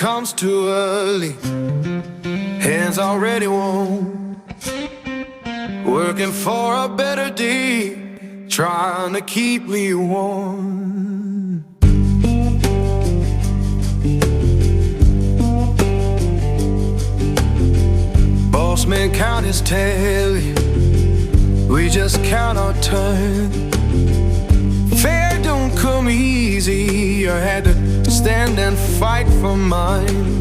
comes too early, hands already warm, working for a better day, trying to keep me warm. Boss man count his tally, we just count our turn. Fair don't come easy, I had to stand and fight for mine.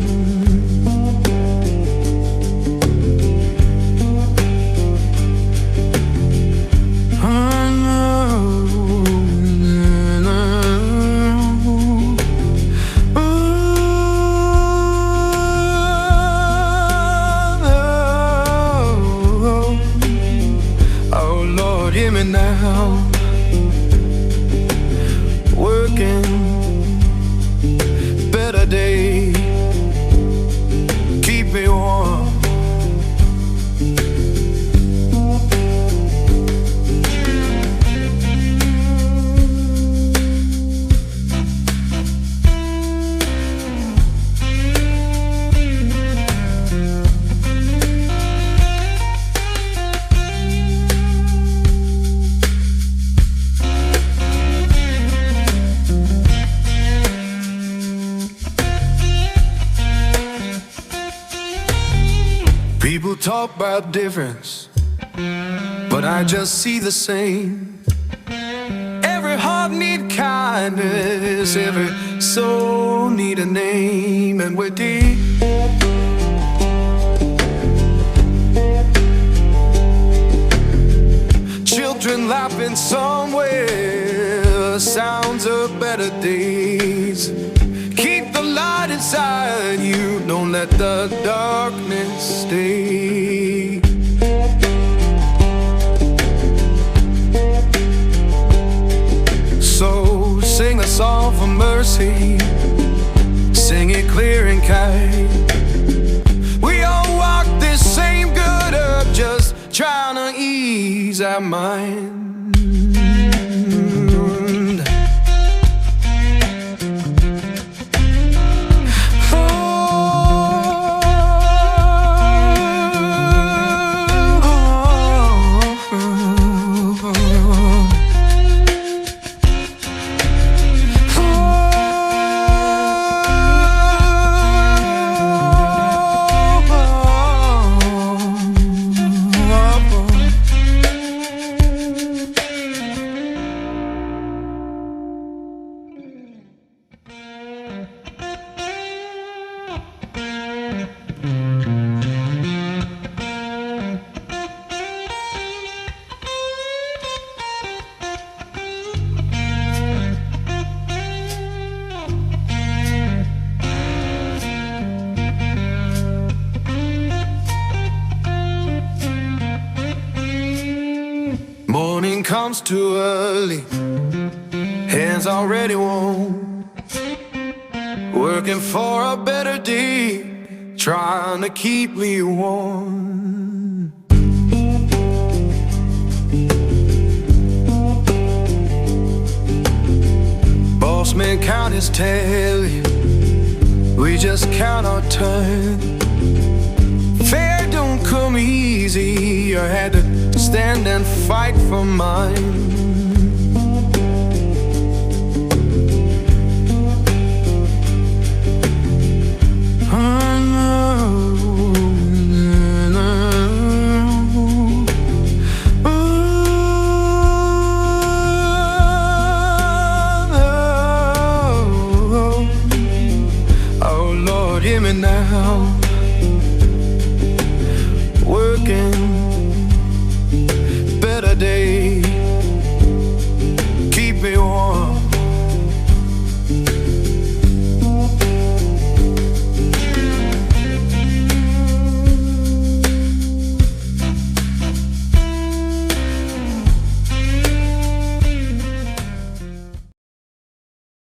Oh Lord, hear me now. Working, better day, keep me warm. People talk about difference, but I just see the same. Every heart need kindness, every soul need a name, and we're deep. Children laughing somewhere, sounds of better days. Keep the light inside you, don't let the darkness stay. So sing a song for mercy, sing it clear and kind. We all walk this same good earth, just trying to ease our mind. Morning comes too early, hands already warm, working for a better day, trying to keep me warm. Boss man count his tally, we just count our turn. Fair don't come easy, I had to stand and fight for mine.